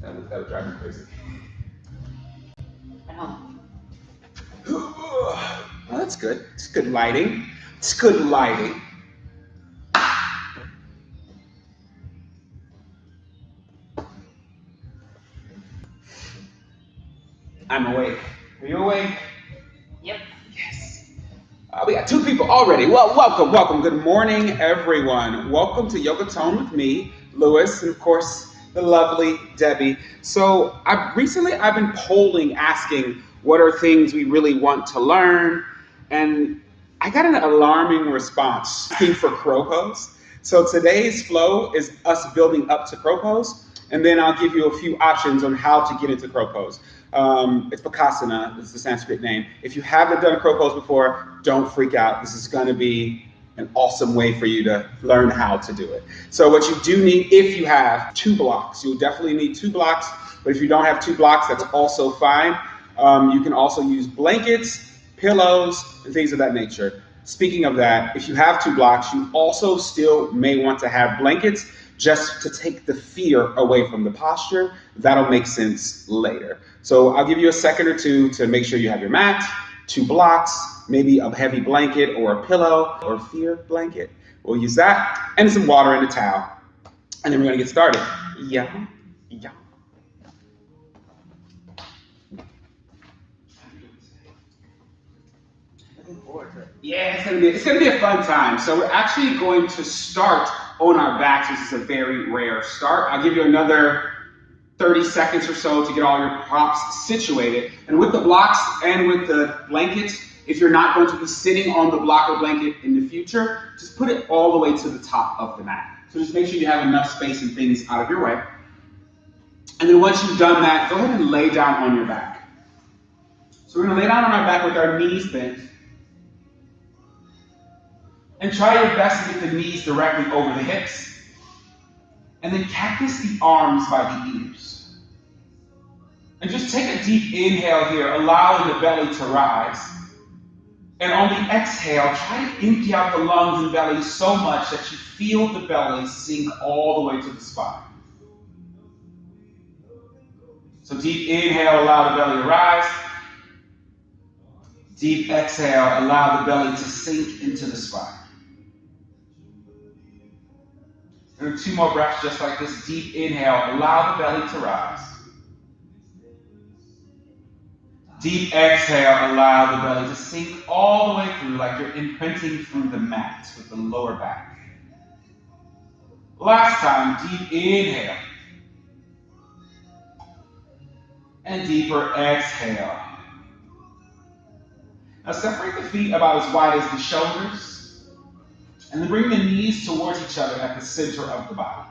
That would drive me crazy. Well, that's good. It's good lighting. It's good lighting. I'm awake. Are you awake? Yep. Yes. We got two people already. Well, welcome. Good morning, everyone. Welcome to Yoga Tone with me, Lewis, and of course, the lovely Debbie. So, I've been polling, asking what are things we really want to learn, and I got an alarming response asking for crow pose. So today's flow is us building up to crow pose, and then I'll give you a few options on how to get into crow pose. It's Bakasana, is the Sanskrit name. If you haven't done a crow pose before, don't freak out. This is going to be an awesome way for you to learn how to do it. So what you do need, if you have two blocks, you'll definitely need two blocks. But if you don't have two blocks, that's also fine. You can also use blankets, pillows, and things of that nature. Speaking of that, if you have two blocks, you also still may want to have blankets just to take the fear away from the posture. That'll make sense later. So I'll give you a second or two to make sure you have your mat, two blocks, maybe a heavy blanket or a pillow or a fear blanket. We'll use that, and some water and a towel. And then we're gonna get started. Yeah, yeah. Yeah, it's gonna be a fun time. So we're actually going to start on our backs, which is a very rare start. I'll give you another 30 seconds or so to get all your props situated. And with the blocks and with the blankets, if you're not going to be sitting on the block or blanket in the future, just put it all the way to the top of the mat. So just make sure you have enough space and things out of your way. And then once you've done that, go ahead and lay down on your back. So we're gonna lay down on our back with our knees bent. And try your best to get the knees directly over the hips. And then cactus the arms by the ears. And just take a deep inhale here, allowing the belly to rise. And on the exhale, try to empty out the lungs and belly so much that you feel the belly sink all the way to the spine. So deep inhale, allow the belly to rise. Deep exhale, allow the belly to sink into the spine. And two more breaths just like this. Deep inhale, allow the belly to rise. Deep exhale, allow the belly to sink all the way through like you're imprinting through the mat with the lower back. Last time, deep inhale. And deeper exhale. Now separate the feet about as wide as the shoulders. And then bring the knees towards each other at the center of the body.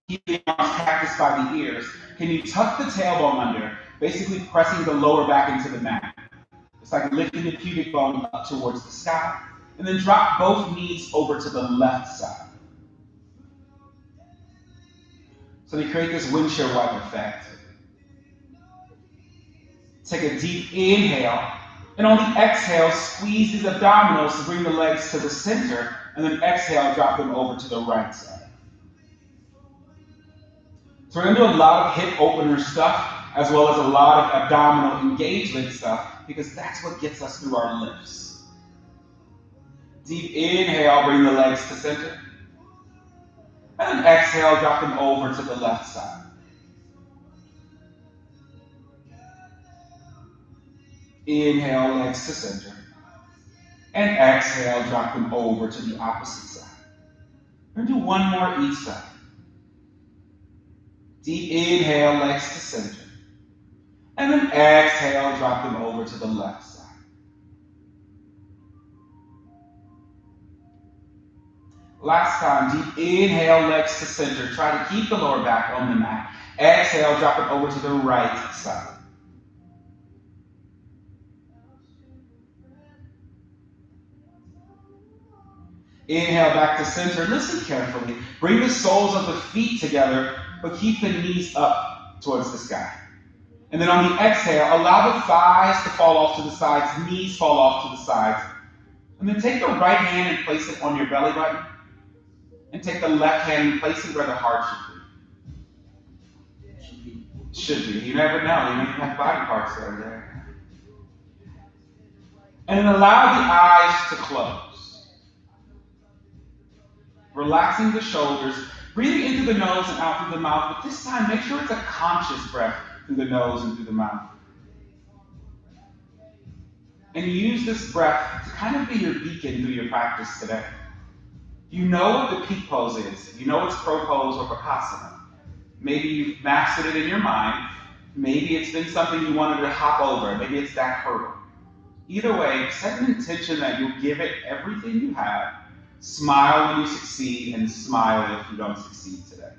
Keep the arms cactus by the ears. Can you tuck the tailbone under, basically pressing the lower back into the mat? It's like lifting the pubic bone up towards the sky. And then drop both knees over to the left side. So they create this windshield wiper effect. Take a deep inhale. And on the exhale, squeeze these abdominals to bring the legs to the center. And then exhale, drop them over to the right side. So we're going to do a lot of hip opener stuff, as well as a lot of abdominal engagement stuff, because that's what gets us through our lifts. Deep inhale, bring the legs to center. And then exhale, drop them over to the left side. Inhale, legs to center. And exhale, drop them over to the opposite side. We're going to do one more each side. Deep inhale, legs to center. And then exhale, drop them over to the left side. Last time, deep inhale, legs to center. Try to keep the lower back on the mat. Exhale, drop it over to the right side. Inhale back to center. Listen carefully. Bring the soles of the feet together, but keep the knees up towards the sky. And then on the exhale, allow the thighs to fall off to the sides, knees fall off to the sides. And then take the right hand and place it on your belly button. And take the left hand and place it where the heart should be. should be. You never know. You know, you have body parts that are there. And then allow the eyes to close. Relaxing the shoulders, breathing into the nose and out through the mouth, but this time make sure it's a conscious breath through the nose and through the mouth. And use this breath to kind of be your beacon through your practice today. You know what the peak pose is. You know it's crow pose or Bakasana. Maybe you've mastered it in your mind. Maybe it's been something you wanted to hop over. Maybe it's that hurdle. Either way, set an intention that you'll give it everything you have. Smile when you succeed and smile if you don't succeed today.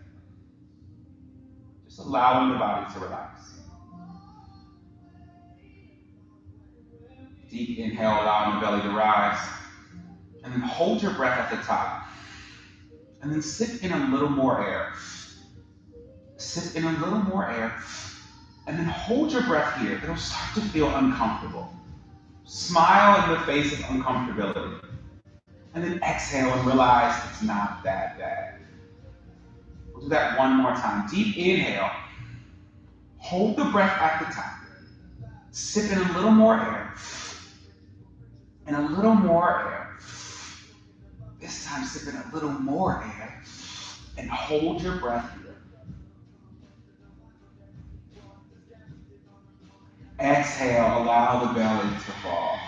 Just allowing the body to relax. Deep inhale, allowing the belly to rise. And then hold your breath at the top. And then sip in a little more air. Sip in a little more air. And then hold your breath here. It'll start to feel uncomfortable. Smile in the face of uncomfortability. And then exhale and realize it's not that bad. We'll do that one more time. Deep inhale. Hold the breath at the top. Sip in a little more air. And a little more air. This time sip in a little more air. And hold your breath here. Exhale, allow the belly to fall.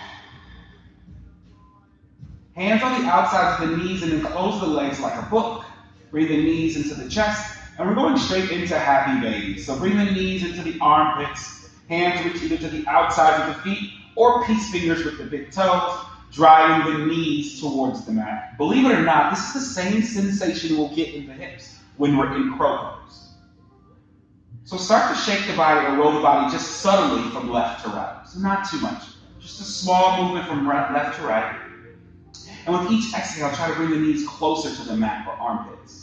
Hands on the outsides of the knees and then close the legs like a book. Bring the knees into the chest. And we're going straight into happy baby. So bring the knees into the armpits. Hands reach either to the outsides of the feet or peace fingers with the big toes, driving the knees towards the mat. Believe it or not, this is the same sensation we'll get in the hips when we're in crow pose. So start to shake the body or roll the body just subtly from left to right. So not too much. Just a small movement from left to right. And with each exhale, try to bring the knees closer to the mat or armpits.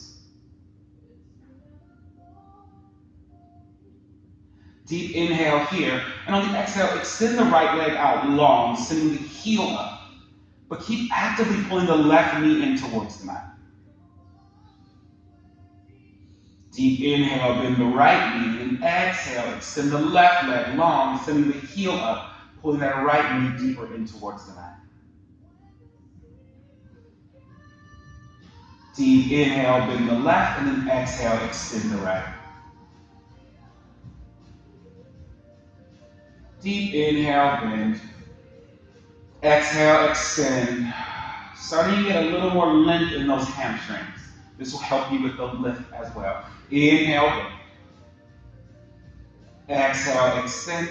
Deep inhale here. And on the exhale, extend the right leg out long, sending the heel up. But keep actively pulling the left knee in towards the mat. Deep inhale, bend the right knee, and exhale, extend the left leg long, sending the heel up, pulling that right knee deeper in towards the mat. Deep inhale, bend the left, and then exhale, extend the right. Deep inhale, bend. Exhale, extend. Starting to get a little more length in those hamstrings. This will help you with the lift as well. Inhale, bend. Exhale, extend.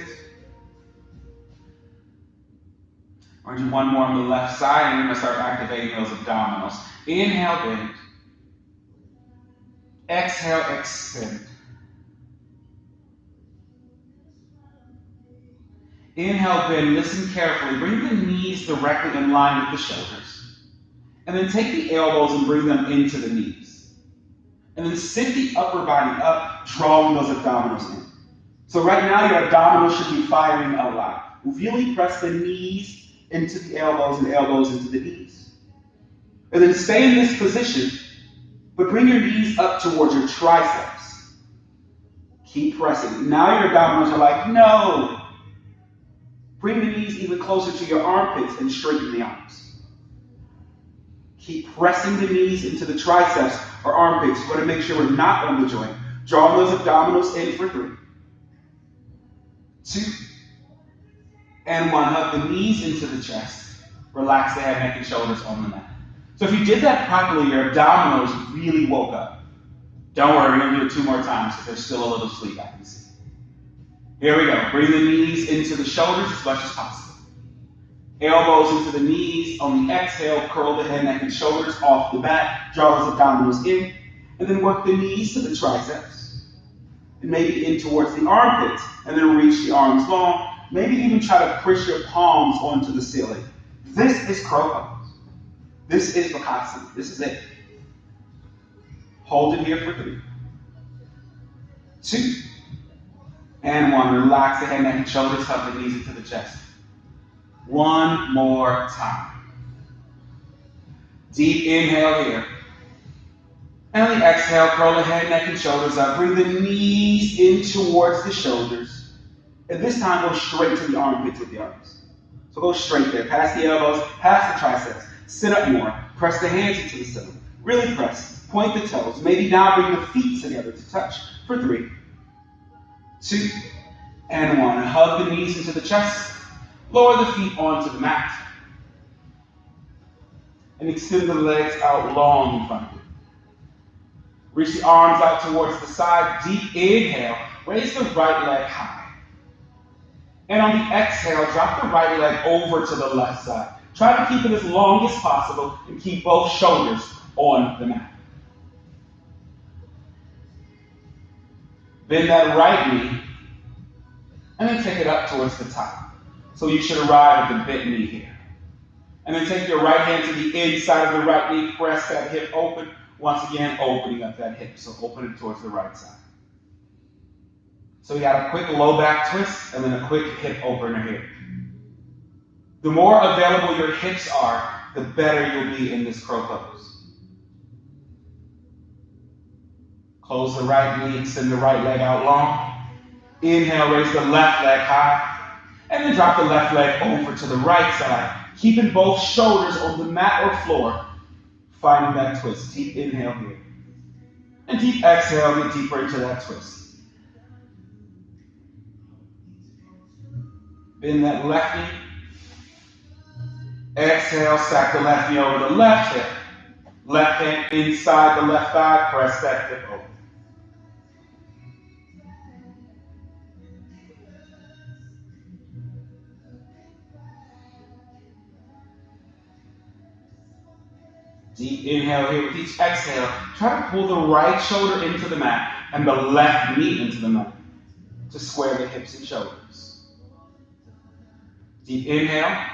We're going to do one more on the left side, and we're going to start activating those abdominals. Inhale, bend. Exhale, extend. Inhale, bend. Listen carefully. Bring the knees directly in line with the shoulders. And then take the elbows and bring them into the knees. And then sit the upper body up, drawing those abdominals in. So right now, your abdominals should be firing a lot. Really press the knees into the elbows and elbows into the knees. And then stay in this position, but bring your knees up towards your triceps. Keep pressing. Now your abdominals are like, no. Bring the knees even closer to your armpits and straighten the arms. Keep pressing the knees into the triceps or armpits. You want to make sure we're not on the joint. Draw those abdominals in for 3, 2, and 1. Hug the knees into the chest. Relax the head, neck, and shoulders on the mat. So if you did that properly, your abdominals really woke up. Don't worry, we're going to do it 2 more times because there's still a little sleep I can see. Here we go. Bring the knees into the shoulders as much as possible. Elbows into the knees. On the exhale, curl the head, neck, and shoulders off the mat. Draw those abdominals in. And then work the knees to the triceps. And maybe in towards the armpits. And then reach the arms long. Maybe even try to push your palms onto the ceiling. This is crow pose. This is Bakasana. This is it. Hold it here for 3, 2, and 1. Relax the head, neck, and shoulders. Hug the knees into the chest. One more time. Deep inhale here. And on the exhale, curl the head, neck, and shoulders up. Bring the knees in towards the shoulders. And this time, go straight to the armpits with the arms. So go straight there, past the elbows, past the triceps. Sit up more. Press the hands into the center. Really press. Point the toes. Maybe now bring the feet together to touch for 3, 2, and 1. And hug the knees into the chest. Lower the feet onto the mat. And extend the legs out long in front of you. Reach the arms out towards the side. Deep inhale. Raise the right leg high. And on the exhale, drop the right leg over to the left side. Try to keep it as long as possible and keep both shoulders on the mat. Bend that right knee and then take it up towards the top. So you should arrive at the bent knee here. And then take your right hand to the inside of the right knee, press that hip open. Once again, opening up that hip. So open it towards the right side. So you got a quick low back twist and then a quick hip opener here. The more available your hips are, the better you'll be in this crow pose. Close the right knee, extend the right leg out long. Inhale, raise the left leg high. And then drop the left leg over to the right side, keeping both shoulders on the mat or floor, finding that twist. Deep inhale here. And deep exhale, get deeper into that twist. Bend that left knee. Exhale, stack the left knee over the left hip. Left hand inside the left thigh, press that hip over. Deep inhale here with each exhale. Try to pull the right shoulder into the mat and the left knee into the mat to square the hips and shoulders. Deep inhale.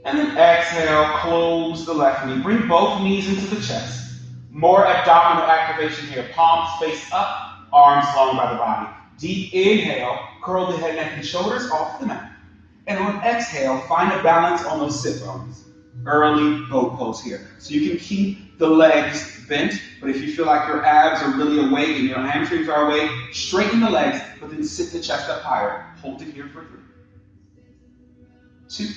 And then exhale, close the left knee. Bring both knees into the chest. More abdominal activation here. Palms face up, arms long by the body. Deep inhale, curl the head, neck, and shoulders off the mat. And on exhale, find a balance on those sit bones. Early boat pose here. So you can keep the legs bent, but if you feel like your abs are really awake and your hamstrings are awake, straighten the legs, but then sit the chest up higher. Hold it here for 3, 2,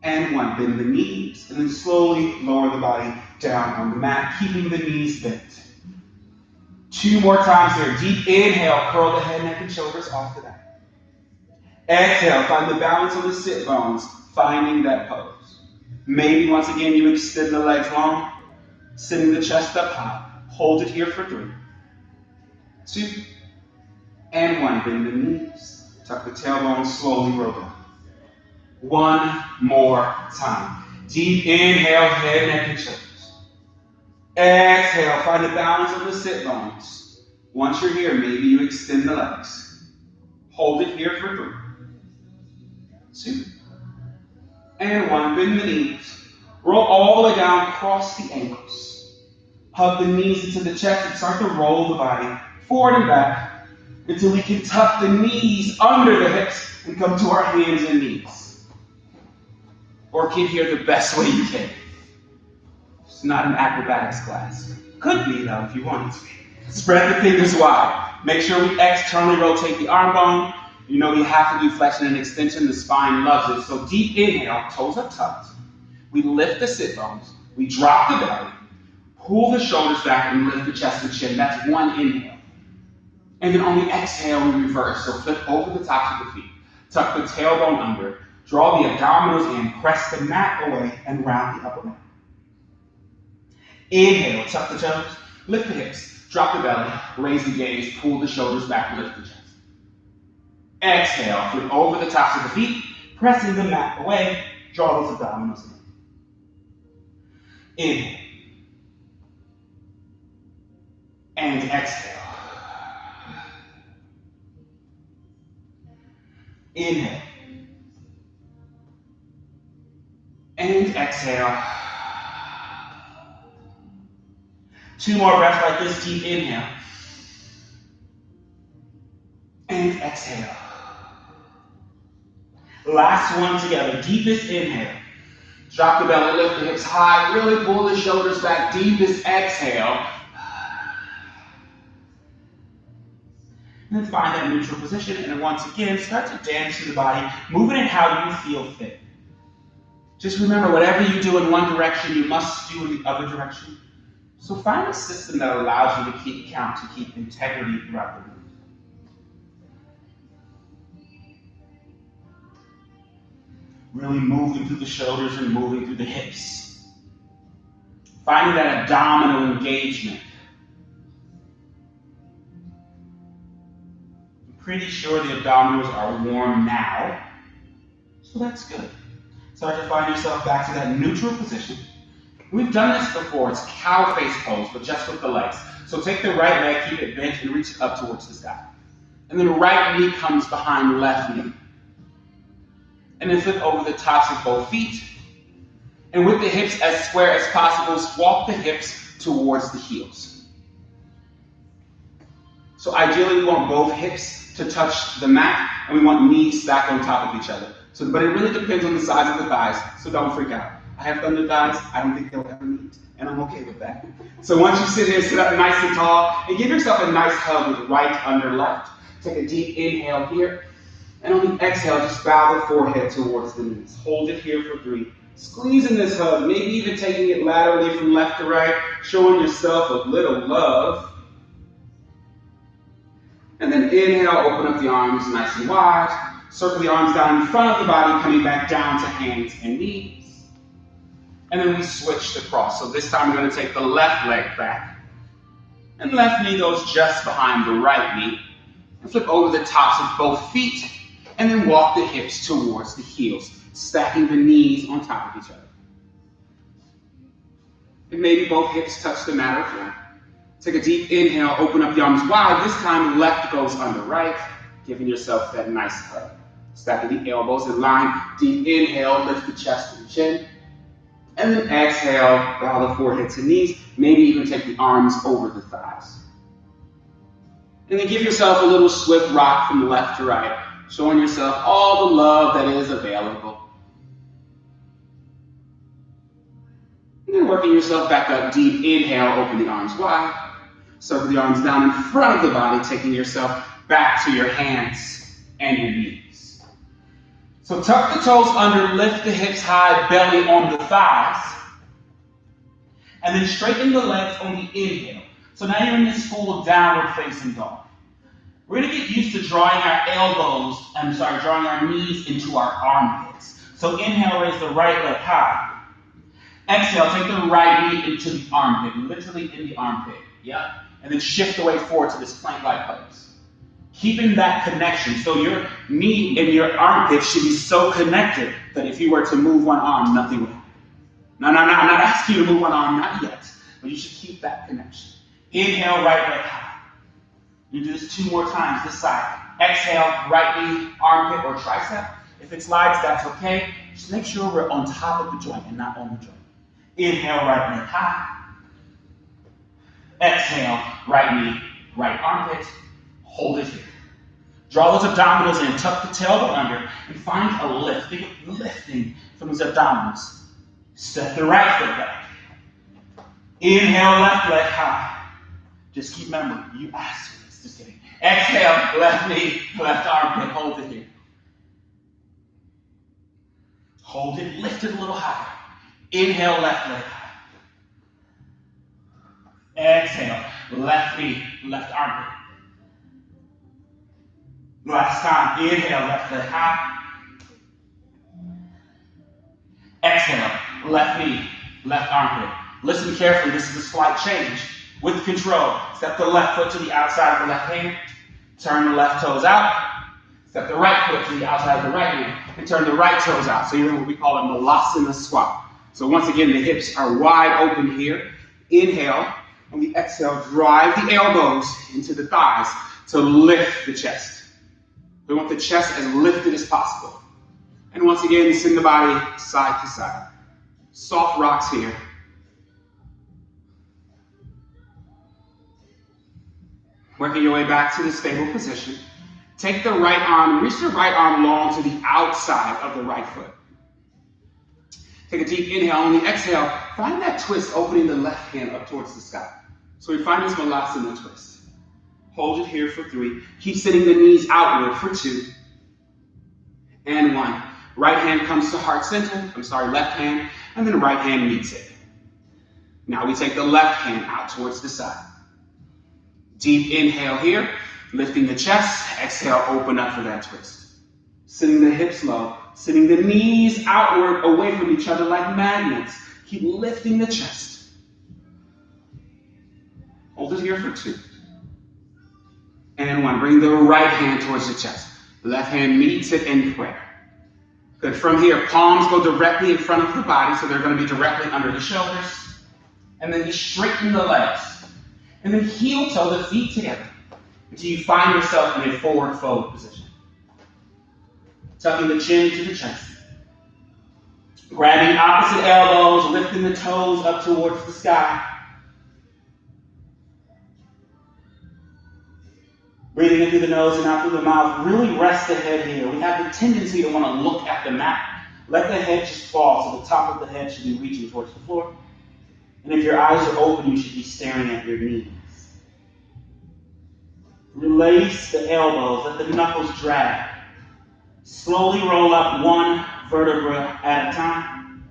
and 1. Bend the knees, and then slowly lower the body down on the mat, keeping the knees bent. 2 more times here. Deep inhale, curl the head, neck, and shoulders off the mat. Exhale, find the balance on the sit bones, finding that pose. Maybe once again you extend the legs long, sitting the chest up high. Hold it here for 3, 2, and 1. Bend the knees, tuck the tailbone, slowly roll down. 1 more time. Deep inhale, head, neck, and shoulders. Exhale, find a balance on the sit bones. Once you're here, maybe you extend the legs. Hold it here for 3, 2, and 1. Bend the knees. Roll all the way down, cross the ankles. Hug the knees into the chest and start to roll the body forward and back until we can tuck the knees under the hips and come to our hands and knees. Or get here the best way you can. It's not an acrobatics class. Could be though if you wanted to be. Spread the fingers wide. Make sure we externally rotate the arm bone. You know we have to do flexion and extension. The spine loves it. So deep inhale, toes are tucked. We lift the sit bones. We drop the belly. Pull the shoulders back and lift the chest and chin. That's 1 inhale. And then on the exhale, we reverse. So flip over the tops of the feet. Tuck the tailbone under. Draw the abdominals in, press the mat away, and round the upper back. Inhale, tuck the toes, lift the hips, drop the belly, raise the gaze, pull the shoulders back, lift the chest. Exhale, flip over the tops of the feet, pressing the mat away, draw those abdominals in. Inhale. And exhale. Inhale. And exhale. 2 more breaths like this. Deep inhale. And exhale. Last one together. Deepest inhale. Drop the belly, lift the hips high. Really pull the shoulders back. Deepest exhale. And then find that neutral position, and then once again, start to dance through the body, moving it how you feel fit. Just remember, whatever you do in one direction, you must do in the other direction. So find a system that allows you to keep count, to keep integrity throughout the move. Really moving through the shoulders and moving through the hips. Finding that abdominal engagement. Pretty sure the abdominals are warm now, so that's good. Start to find yourself back to that neutral position. We've done this before. It's cow face pose, but just with the legs. So take the right leg, keep it bent, and reach it up towards the sky. And then the right knee comes behind the left knee. And then flip over the tops of both feet. And with the hips as square as possible, swap the hips towards the heels. So ideally, we want both hips to touch the mat, and we want knees stacked on top of each other. But it really depends on the size of the thighs, so don't freak out. I have thunder thighs, I don't think they'll ever meet, and I'm okay with that. So once you sit here, sit up nice and tall, and give yourself a nice hug with right under left. Take a deep inhale here, and on the exhale, just bow the forehead towards the knees. Hold it here for 3. Squeezing this hug, maybe even taking it laterally from left to right, showing yourself a little love. And then inhale, open up the arms nice and wide. Circle the arms down in front of the body, coming back down to hands and knees. And then we switch to cross. So this time we're going to take the left leg back. And left knee goes just behind the right knee. And flip over the tops of both feet. And then walk the hips towards the heels, stacking the knees on top of each other. And maybe both hips touch the mat or floor. Take a deep inhale, open up the arms wide. This time left goes under right, giving yourself that nice hug. Stacking the elbows in line. Deep inhale, lift the chest to the chin. And then exhale, bow the forehead to knees. Maybe even take the arms over the thighs. And then give yourself a little swift rock from left to right, showing yourself all the love that is available. And then working yourself back up. Deep inhale, open the arms wide. Circle the arms down in front of the body, taking yourself back to your hands and your knees. So tuck the toes under, lift the hips high, belly on the thighs. And then straighten the legs on the inhale. So now you're in this full downward facing dog. We're going to get used to drawing our knees into our armpits. So inhale, raise the right leg high. Exhale, take the right knee into the armpit, literally in the armpit. Yep. And then shift the weight forward to this plank-like pose. Keeping that connection. So your knee and your armpit should be so connected that if you were to move one arm, nothing would happen. No, I'm not asking you to move one arm, not yet. But you should keep that connection. Inhale, right leg high. You do this 2 more times, this side. Exhale, right knee, armpit, or tricep. If it slides, that's okay. Just make sure we're on top of the joint and not on the joint. Inhale, right leg high. Exhale, right knee, right armpit. Hold it here. Draw those abdominals in, tuck the tailbone under, and find a lift. Think of lifting from those abdominals. Step the right foot back. Inhale, left leg high. Just keep remembering, you asked for this. Just kidding. Exhale, left knee, left armpit. Hold it here. Hold it, lift it a little higher. Inhale, left leg high. Exhale, left knee, left armpit. Last time, inhale, left leg high. Exhale, left knee, left armpit. Listen carefully, this is a slight change. With control, step the left foot to the outside of the left hand. Turn the left toes out. Step the right foot to the outside of the right hand. And turn the right toes out. So you're in what we call a Malasana squat. So once again, the hips are wide open here. Inhale. On the exhale, drive the elbows into the thighs to lift the chest. We want the chest as lifted as possible. And once again, send the body side to side. Soft rocks here. Working your way back to the stable position. Take the right arm, reach the right arm long to the outside of the right foot. Take a deep inhale. On the exhale, find that twist, opening the left hand up towards the sky. So we find this Malasana twist. Hold it here for 3. Keep sitting the knees outward for 2. And 1. Right hand comes to heart center. Left hand. And then right hand meets it. Now we take the left hand out towards the side. Deep inhale here. Lifting the chest. Exhale, open up for that twist. Sitting the hips low. Sitting the knees outward away from each other like magnets. Keep lifting the chest. Hold it here for 2. And 1. Bring the right hand towards the chest. Left hand meets it in prayer. Good. From here, palms go directly in front of the body, so they're going to be directly under the shoulders. And then you straighten the legs. And then heel toe the feet together until you find yourself in a forward fold position. Tucking the chin to the chest. Grabbing opposite elbows, lifting the toes up towards the sky. Breathing in through the nose and out through the mouth. Really rest the head here. We have the tendency to want to look at the mat. Let the head just fall, so the top of the head should be reaching towards the floor. And if your eyes are open, you should be staring at your knees. Release the elbows. Let the knuckles drag. Slowly roll up 1 vertebra at a time.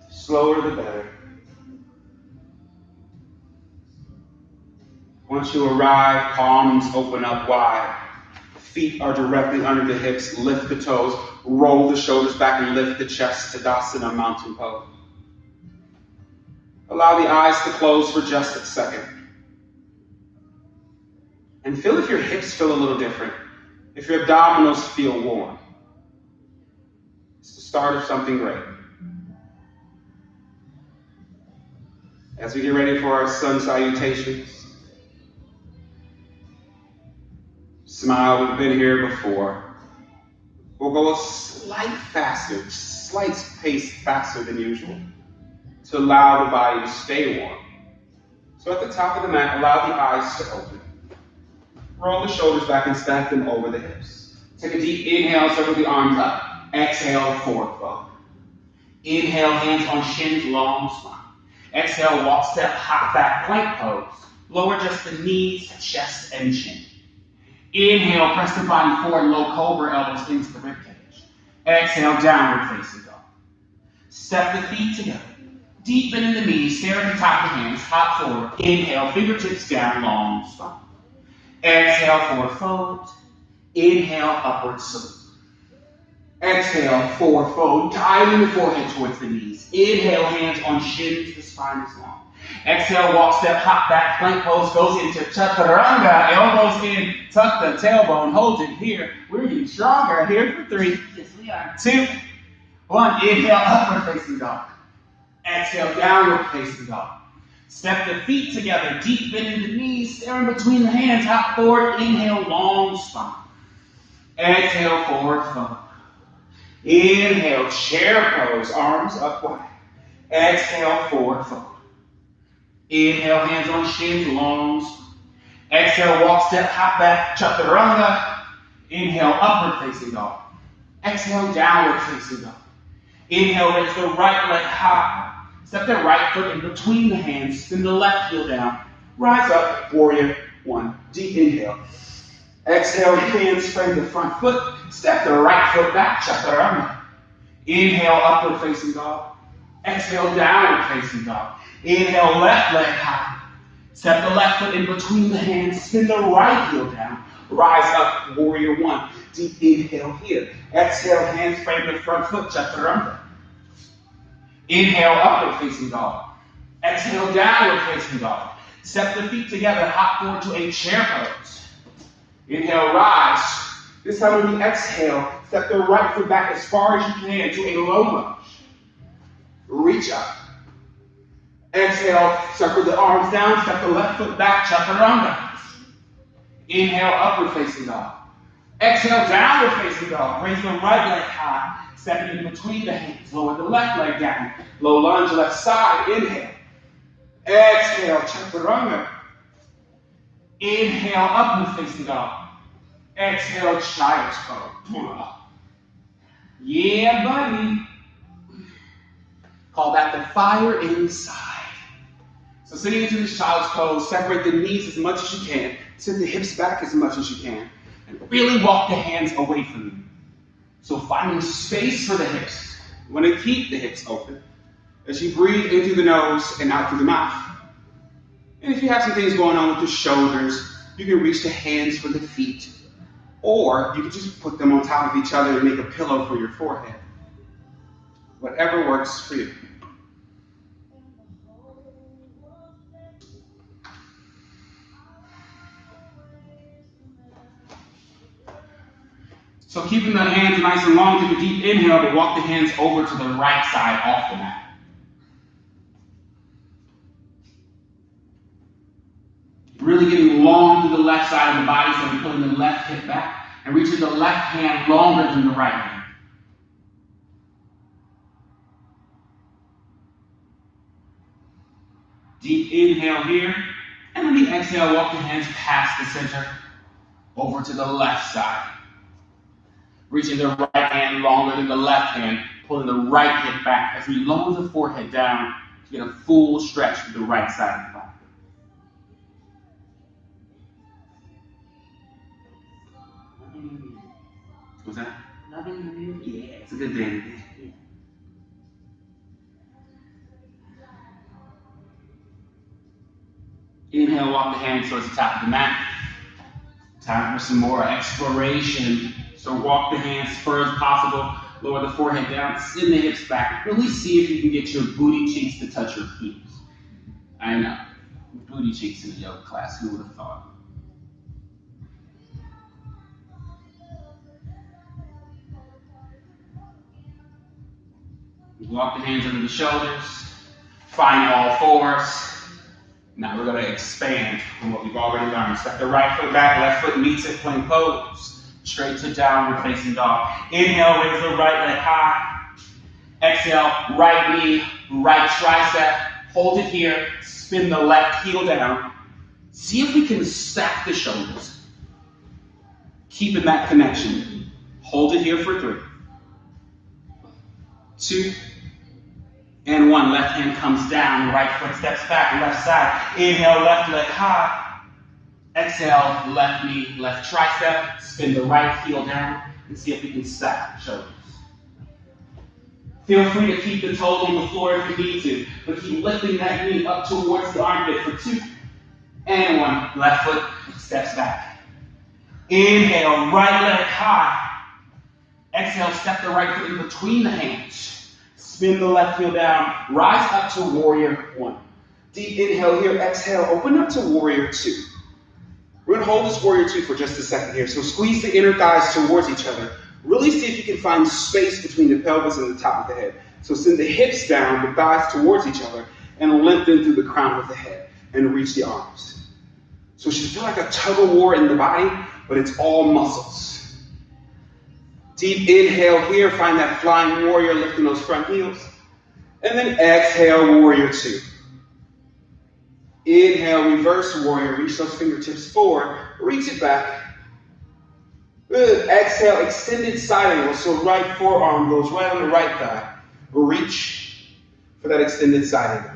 Slower the better. Once you arrive, palms open up wide. Feet are directly under the hips. Lift the toes. Roll the shoulders back and lift the chest. Tadasana, mountain pose. Allow the eyes to close for just a second. And feel if your hips feel a little different. If your abdominals feel warm. It's the start of something great. As we get ready for our sun salutations, smile, we've been here before. We'll go a slight pace faster than usual to allow the body to stay warm. So at the top of the mat, allow the eyes to open. Roll the shoulders back and stack them over the hips. Take a deep inhale, circle the arms up. Exhale, forward fold. Inhale, hands on shins, long spine. Exhale, walk, step, hop back, plank pose. Lower just the knees, chest, and chin. Inhale, press the body forward, low cobra, elbows into the ribcage. Exhale, downward facing dog. Step the feet together. Deepen in the knees, stare at the top of the hands, hop forward. Inhale, fingertips down, long spine. Exhale, forward fold. Inhale, upward salute. Exhale, forward fold, diving the forehead towards the knees. Inhale, hands on shins, the spine is long. Exhale, walk, step, hop back, plank pose, goes into chaturanga, elbows in, tuck the tailbone, hold it here. We're getting stronger, here for 3. Yes, we are. 2, 1, inhale, upward facing dog. Exhale, downward facing dog. Step the feet together, deep bend in the knees, staring between the hands, hop forward, inhale, long spine. Exhale, forward fold. Inhale, chair pose, arms up wide. Exhale, forward fold. Inhale, hands on shins, long spine. Exhale, walk, step, hop back, chaturanga. Inhale, upward facing dog. Exhale, downward facing dog. Inhale, raise the right leg high. Step the right foot in between the hands, spin the left heel down. Rise up, warrior 1. Deep inhale. Exhale, hands frame the front foot. Step the right foot back, chaturanga. Inhale, upward facing dog. Exhale, downward facing dog. Inhale, left leg high. Step the left foot in between the hands. Spin the right heel down. Rise up, warrior 1. Deep inhale here. Exhale, hands frame the front foot, chaturanga. Inhale, upward facing dog. Exhale, downward facing dog. Step the feet together, hop forward to a chair pose. Inhale, rise. This time when you exhale, step the right foot back as far as you can to a low lunge. Reach up. Exhale, circle the arms down, step the left foot back, chaturanga. Inhale, upward facing dog. Exhale, downward facing dog. Raise the right leg high, stepping in between the hands. Lower the left leg down. Low lunge, left side. Inhale. Exhale, chaturanga. Inhale, upward facing dog. Exhale, child's pose. Yeah, buddy. Call that the fire inside. So sitting into this child's pose, separate the knees as much as you can, send the hips back as much as you can, and really walk the hands away from you. So finding space for the hips. You want to keep the hips open as you breathe in through the nose and out through the mouth. And if you have some things going on with the shoulders, you can reach the hands for the feet, or you can just put them on top of each other and make a pillow for your forehead. Whatever works for you. So keeping the hands nice and long, take a deep inhale, but walk the hands over to the right side off the mat. Really getting long to the left side of the body, so we're pulling the left hip back and reaching the left hand longer than the right hand. Deep inhale here, and when you exhale, walk the hands past the center over to the left side. Reaching the right hand longer than the left hand, pulling the right hip back as we lower the forehead down to get a full stretch to the right side of the body. What's that? Loving you. Yeah, it's a good thing. Yeah. Inhale, walk the hands towards the top of the mat. Time for some more exploration. So walk the hands as far as possible. Lower the forehead down, send the hips back. Really see if you can get your booty cheeks to touch your heels. I know. Booty cheeks in a yoga class. Who would have thought? Walk the hands under the shoulders. Find all fours. Now we're going to expand from what we've already learned. Step the right foot back, left foot meets it, plank pose. Straight to downward facing dog. Inhale, raise the right leg high. Exhale, right knee, right tricep. Hold it here. Spin the left heel down. See if we can stack the shoulders. Keeping that connection. Hold it here for 3, 2, and 1. Left hand comes down. Right foot steps back. Left side. Inhale, left leg high. Exhale, left knee, left tricep. Spin the right heel down and see if we can stack the shoulders. Feel free to keep the toes on the floor if you need to, but keep lifting that knee up towards the armpit for 2 and 1. Left foot steps back. Inhale, right leg high. Exhale, step the right foot in between the hands. Spin the left heel down. Rise up to warrior 1. Deep inhale here. Exhale, open up to warrior 2. We're going to hold this warrior 2 for just a second here. So squeeze the inner thighs towards each other. Really see if you can find space between the pelvis and the top of the head. So send the hips down, the thighs towards each other, and lengthen through the crown of the head and reach the arms. So it should feel like a tug of war in the body, but it's all muscles. Deep inhale here. Find that flying warrior, lifting those front heels. And then exhale, warrior 2. Inhale, reverse warrior. Reach those fingertips forward. Reach it back. Good. Exhale, extended side angle. So right forearm goes right on the right thigh. Reach for that extended side angle.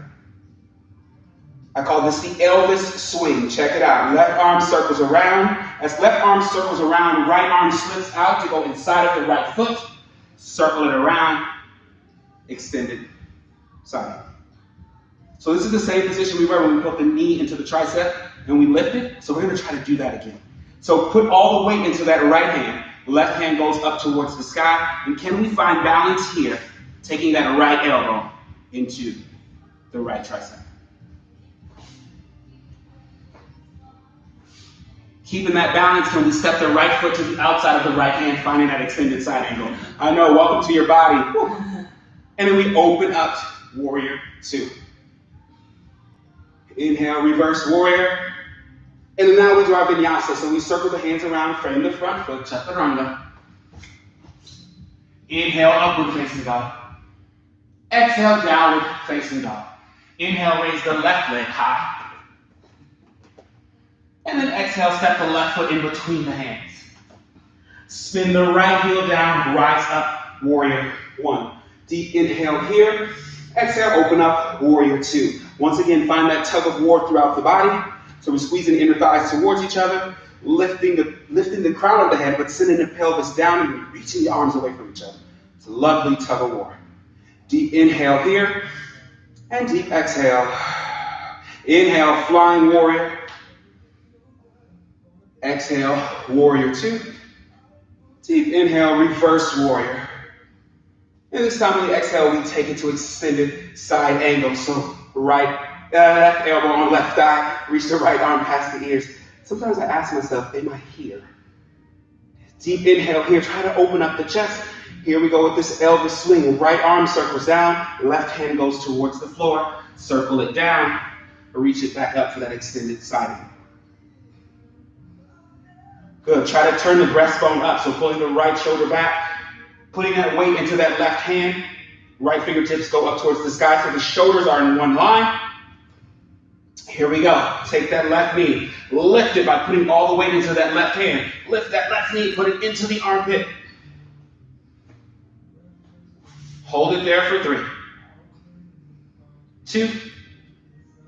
I call this the Elvis swing. Check it out. Left arm circles around. As left arm circles around, right arm slips out to go inside of the right foot. Circle it around. Extended side angle. So this is the same position we were when we put the knee into the tricep and we lift it. So we're going to try to do that again. So put all the weight into that right hand. Left hand goes up towards the sky. And can we find balance here, taking that right elbow into the right tricep? Keeping that balance, can we step the right foot to the outside of the right hand, finding that extended side angle? I know, welcome to your body. Woo. And then we open up, warrior 2. Inhale, reverse warrior. And then now we do our vinyasa. So we circle the hands around, frame the front foot, chaturanga. Inhale, upward facing dog. Exhale, downward facing dog. Inhale, raise the left leg high. And then exhale, step the left foot in between the hands. Spin the right heel down, rise up, warrior 1. Deep inhale here. Exhale, open up, warrior two. Once again, find that tug of war throughout the body. So we're squeezing the inner thighs towards each other, lifting the crown of the head, but sending the pelvis down and reaching the arms away from each other. It's a lovely tug of war. Deep inhale here, and deep exhale. Inhale, flying warrior. Exhale, warrior two. Deep inhale, reverse warrior. And this time when we exhale, we take it to extended side angle. So left elbow on left thigh, reach the right arm past the ears. Sometimes I ask myself, am I here? Deep inhale here, try to open up the chest. Here we go with this Elvis swing. Right arm circles down, left hand goes towards the floor. Circle it down, reach it back up for that extended side angle. Good, try to turn the breastbone up. So pulling the right shoulder back, putting that weight into that left hand. Right fingertips go up towards the sky so the shoulders are in one line. Here we go. Take that left knee. Lift it by putting all the weight into that left hand. Lift that left knee, put it into the armpit. Hold it there for 3, 2,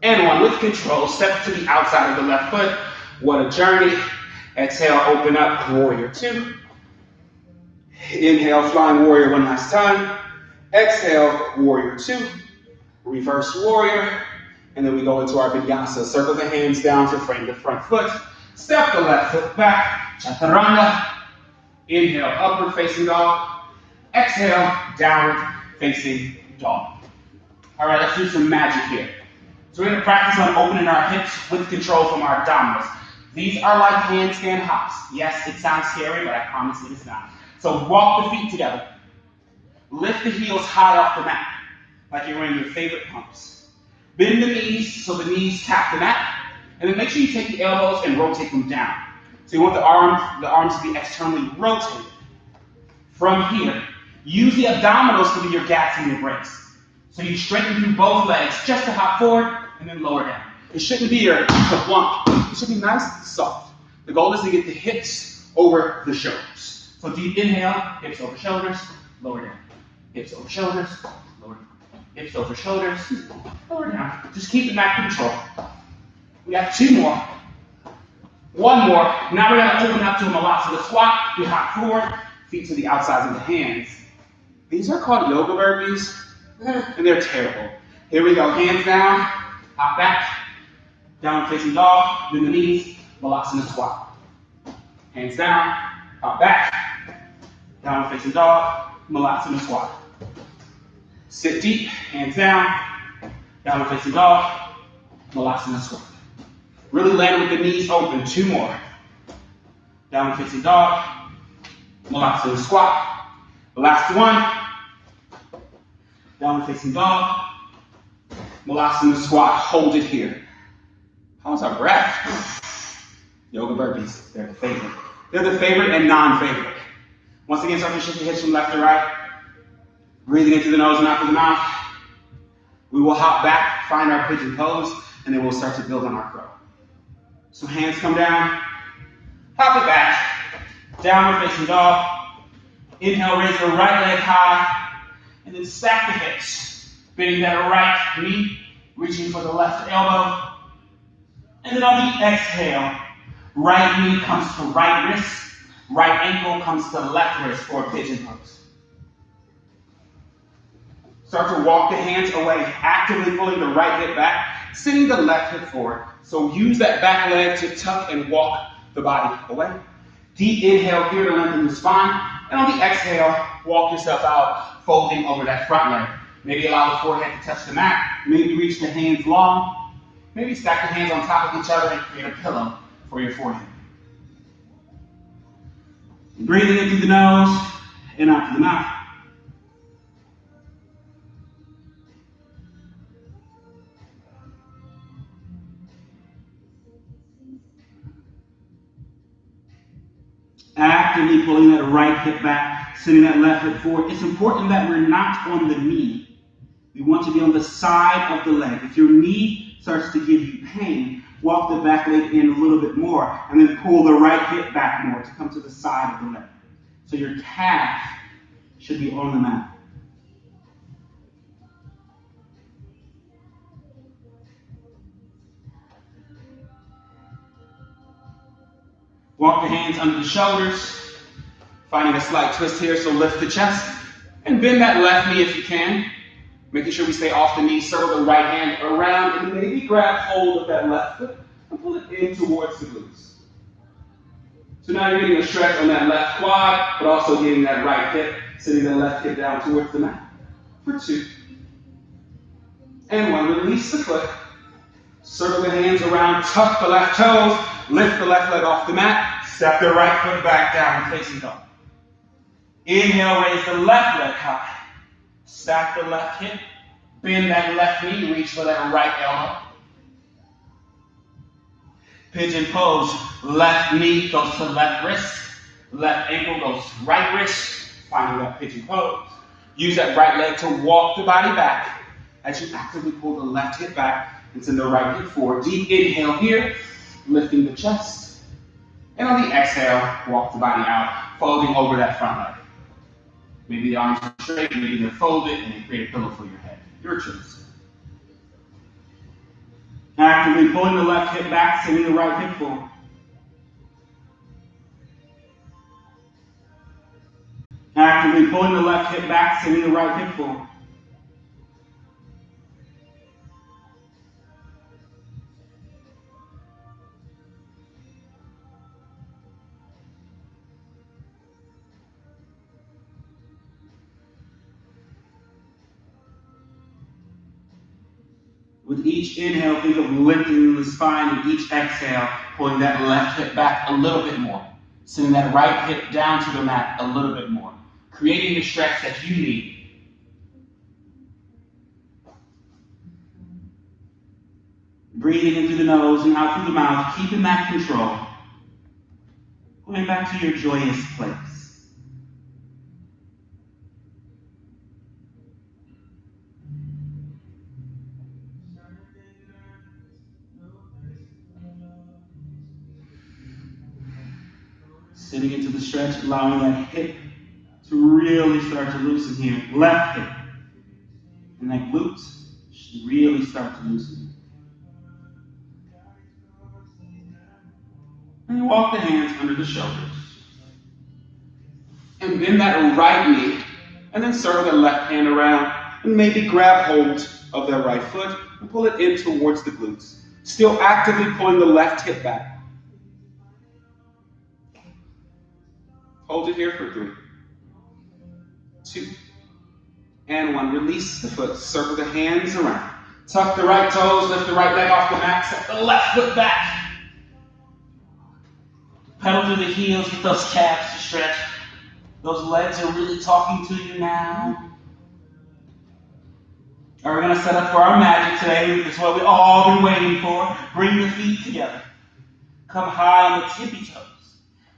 and 1. With control, step to the outside of the left foot. What a journey. Exhale, open up, warrior two. Inhale, flying warrior one last time. Exhale, warrior two. Reverse warrior. And then we go into our vinyasa. Circle the hands down to frame the front foot. Step the left foot back. Chaturanga. Inhale, upward facing dog. Exhale, downward facing dog. All right, let's do some magic here. So we're going to practice on opening our hips with control from our abdominals. These are like handstand hops. Yes, it sounds scary, but I promise it is not. So walk the feet together. Lift the heels high off the mat, like you're wearing your favorite pumps. Bend the knees so the knees tap the mat, and then make sure you take the elbows and rotate them down. So you want the arms to be externally rotated. From here, use the abdominals to be your gaps and your brakes. So you straighten through both legs just to hop forward and then lower down. It shouldn't be your blunt. It should be nice and soft. The goal is to get the hips over the shoulders. So deep inhale, hips over shoulders, lower down. Hips over shoulders, lower down. Hips over shoulders, lower down. Just keep the mat control. We got 2 more. 1 more. Now we're going to open up to a Malasana squat. We hop forward, feet to the outsides of the hands. These are called yoga burpees, and they're terrible. Here we go. Hands down, hop back, down facing dog, bend the knees, Malasana squat. Hands down, hop back, down facing dog, Malasana squat. Sit deep, hands down facing dog, Malasana squat. Really land with the knees open. 2 more. Down facing dog, Malasana squat. Last one. Down facing dog, Malasana squat. Hold it here. How's our breath? Yoga burpees, they're the favorite. They're the favorite and non-favorite. Once again, start to shift your hips from left to right. Breathing in through the nose and out through the mouth. We will hop back, find our pigeon pose, and then we'll start to build on our crow. So hands come down, hop it back, downward facing dog. Inhale, raise the right leg high, and then stack the hips. Bending that right knee, reaching for the left elbow. And then on the exhale, right knee comes to right wrist, right ankle comes to left wrist for a pigeon pose. Start to walk the hands away, actively pulling the right hip back, sending the left hip forward. So use that back leg to tuck and walk the body away. Deep inhale here to lengthen the spine. And on the exhale, walk yourself out, folding over that front leg. Maybe allow the forehead to touch the mat. Maybe reach the hands long. Maybe stack the hands on top of each other and create a pillow for your forehead. Breathing in through the nose and out through the mouth. Actively pulling that right hip back, sending that left hip forward. It's important that we're not on the knee. We want to be on the side of the leg. If your knee starts to give you pain, walk the back leg in a little bit more, and then pull the right hip back more to come to the side of the leg. So your calf should be on the mat. Walk the hands under the shoulders, finding a slight twist here, so lift the chest. And bend that left knee if you can. Making sure we stay off the knee, circle the right hand around, and maybe grab hold of that left foot and pull it in towards the glutes. So now you're getting a stretch on that left quad, but also getting that right hip, sitting the left hip down towards the mat. For 2. And 1, release the foot. Circle the hands around, tuck the left toes, lift the left leg off the mat, step the right foot back down, facing dog. Inhale, raise the left leg high. Stack the left hip, bend that left knee, reach for that right elbow. Pigeon pose, left knee goes to left wrist, left ankle goes to right wrist, finding that pigeon pose. Use that right leg to walk the body back as you actively pull the left hip back and send the right hip forward. Deep inhale here, lifting the chest. And on the exhale, walk the body out, folding over that front leg. Maybe the arms are straight, maybe they're folded, and you create a pillow for your head. Your choice. Actively pulling the left hip back, sending the right hip forward. Actively pulling the left hip back, sending the right hip forward. With each inhale, think of lifting the spine, and each exhale, pulling that left hip back a little bit more. Sending that right hip down to the mat a little bit more. Creating the stretch that you need. Breathing in through the nose and out through the mouth, keeping that control. Going back to your joyous place. Sitting into the stretch, allowing that hip to really start to loosen here. Left hip. And that glute should really start to loosen. And walk the hands under the shoulders. And bend that right knee. And then circle the left hand around. And maybe grab hold of that right foot and pull it in towards the glutes. Still actively pulling the left hip back. Hold it here for 3, 2, and 1. Release the foot. Circle the hands around. Tuck the right toes. Lift the right leg off the mat. Step the left foot back. Pedal through the heels. Get those calves to stretch. Those legs are really talking to you now. All right, we're going to set up for our magic today. This is what we've all been waiting for. Bring the feet together. Come high on the tippy toes.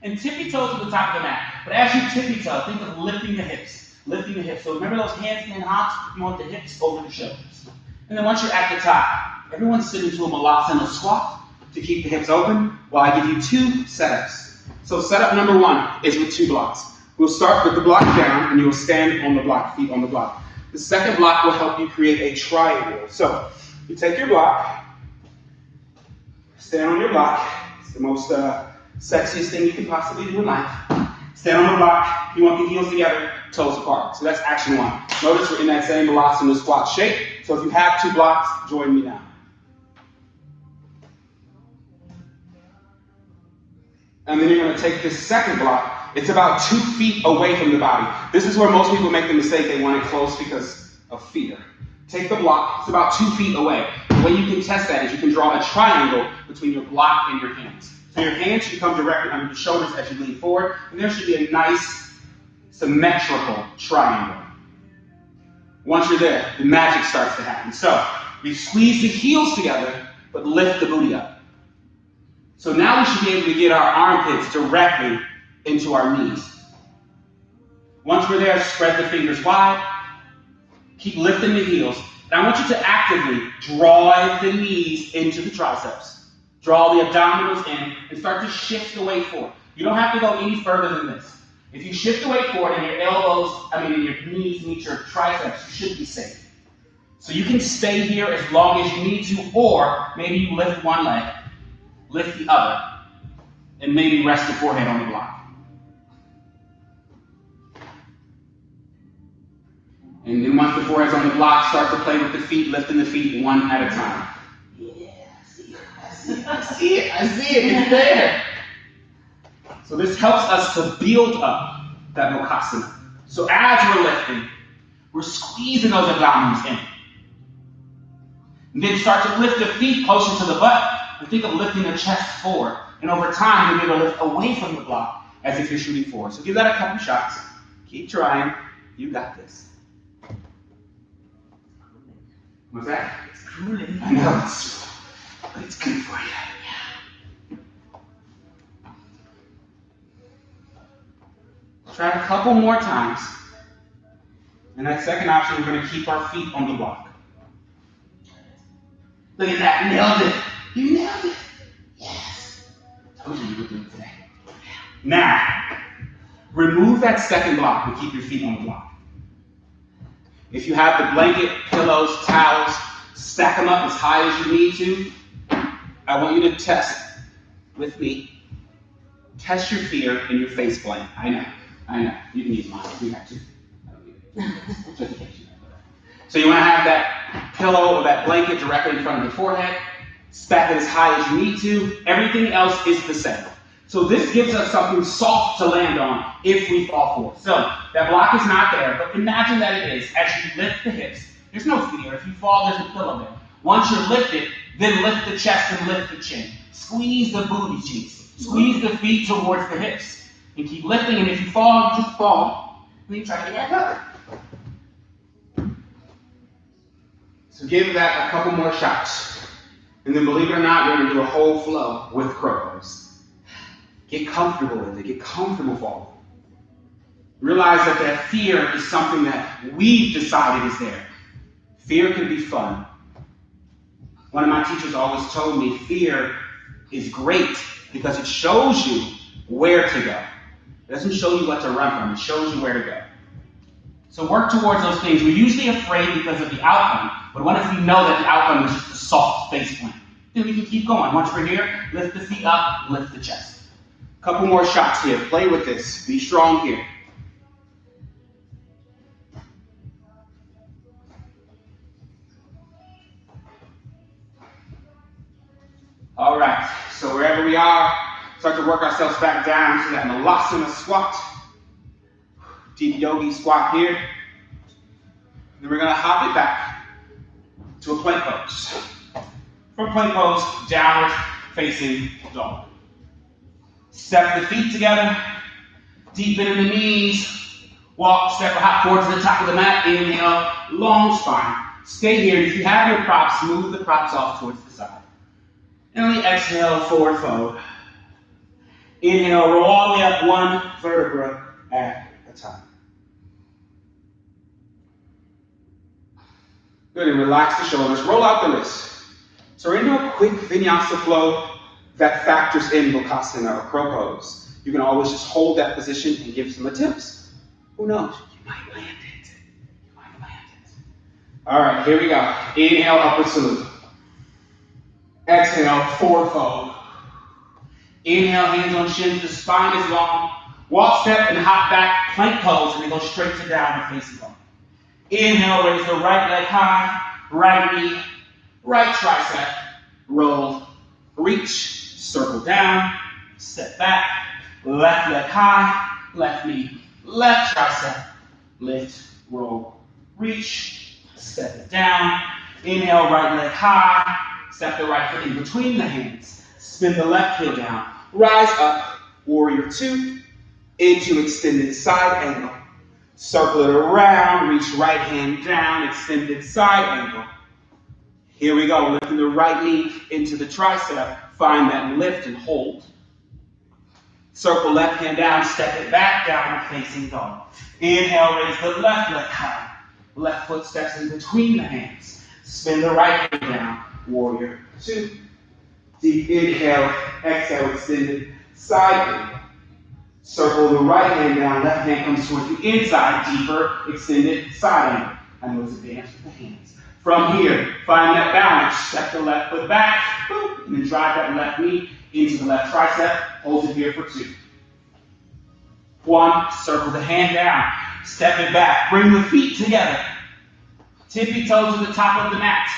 And tippy toes at the top of the mat. But as you tippy toe, think of lifting the hips. Lifting the hips. So remember those handstand hops? You want the hips over the shoulders. And then once you're at the top, everyone sit into a malasana squat to keep the hips open while I give you 2 setups. So setup number 1 is with 2 blocks. We'll start with the block down and you'll stand on the block, feet on the block. The second block will help you create a triangle. So you take your block, stand on your block. It's the most sexiest thing you can possibly do in life. Stand on the block. You want the heels together, toes apart. So that's action 1. Notice we're in that same malasana squat shape. So if you have 2 blocks, join me now. And then you're going to take this second block. It's about 2 feet away from the body. This is where most people make the mistake. They want it close because of fear. Take the block. It's about 2 feet away. The way you can test that is you can draw a triangle between your block and your hands. So your hands should come directly under your shoulders as you lean forward, and there should be a nice symmetrical triangle. Once you're there, the magic starts to happen. So we squeeze the heels together, but lift the booty up. So now we should be able to get our armpits directly into our knees. Once we're there, spread the fingers wide. Keep lifting the heels. And I want you to actively draw the knees into the triceps. Draw the abdominals in and start to shift the weight forward. You don't have to go any further than this. If you shift the weight forward and your your knees meet your triceps, you should be safe. So you can stay here as long as you need to, or maybe you lift one leg, lift the other, and maybe rest the forehead on the block. And then once the forehead's on the block, start to play with the feet, lifting the feet one at a time. Yeah, I see it, it's there. So this helps us to build up that Mukhasana. So as we're lifting, we're squeezing those abdominals in. And then start to lift the feet closer to the butt, and think of lifting the chest forward. And over time, you'll be able to lift away from the block as if you're shooting forward. So give that a couple shots. Keep trying. You got this. What's that? It's grueling. I know, but it's good for you. Yeah. Try it a couple more times. And that second option, we're going to keep our feet on the block. Look at that. Nailed it. You nailed it. Yes. Told you would do it today. Now, remove that second block and keep your feet on the block. If you have the blanket, pillows, towels, stack them up as high as you need to. I want you to test with me. Test your fear in your face plant. I know. You can use mine. You have to. I don't need it. So you want to have that pillow or that blanket directly in front of the forehead. Stack it as high as you need to. Everything else is the same. So this gives us something soft to land on if we fall forward. So that block is not there, but imagine that it is. As you lift the hips, there's no fear. If you fall, there's a pillow there. Once you're lifted, then lift the chest and lift the chin. Squeeze the booty cheeks. Squeeze the feet towards the hips. And keep lifting, and if you fall, just fall. And then try to get back up. So give that a couple more shots. And then believe it or not, we're going to do a whole flow with crow pose. Get comfortable with it. Get comfortable falling. Realize that fear is something that we've decided is there. Fear can be fun. One of my teachers always told me fear is great because it shows you where to go. It doesn't show you what to run from. It shows you where to go. So work towards those things. We're usually afraid because of the outcome. But what if we know that the outcome is just a soft face plant? Then we can keep going. Once we're here, lift the feet up, lift the chest. Couple more shots here. Play with this. Be strong here. All right. So wherever we are, start to work ourselves back down to that Malasana squat. Deep yogi squat here. Then we're going to hop it back to a plank pose. From plank pose, downward facing dog. Step the feet together, deepen in the knees, walk, step or hop forward to the top of the mat, inhale, long spine. Stay here. If you have your props, move the props off towards the side. And on the exhale, forward fold. Inhale, roll all the way up one vertebra at a time. Good, and relax the shoulders. Roll out the wrists. So we're into a quick vinyasa flow that factors in Mukhasana or crow pose. You can always just hold that position and give some attempts. Who knows? You might land it. All right, here we go. Inhale, upward salute. Exhale, forward fold. Inhale, hands on shins, the spine is long. Walk, step, and hop back, plank pose, and then go straight to downward facing dog. Inhale, raise the right leg high, right knee, right tricep, roll, reach. Circle down, step back, left leg high, left knee, left tricep, lift, roll, reach, step it down, inhale, right leg high, step the right foot in between the hands, spin the left heel down, rise up, warrior two, into extended side angle, circle it around, reach right hand down, extended side angle. Here we go, lifting the right knee into the tricep. Find that lift and hold. Circle left hand down, step it back, downward facing dog. Inhale, raise the left leg high. Left foot steps in between the hands. Spin the right hand down, warrior two. Deep inhale, exhale, extended side angle. Circle the right hand down, left hand comes towards the inside, deeper, extended side angle. I know it's advanced with the hands. From here, find that balance. Step the left foot back, boop, and then drive that left knee into the left tricep. Hold it here for 2. 1, circle the hand down. Step it back. Bring the feet together. Tippy toes to the top of the mat.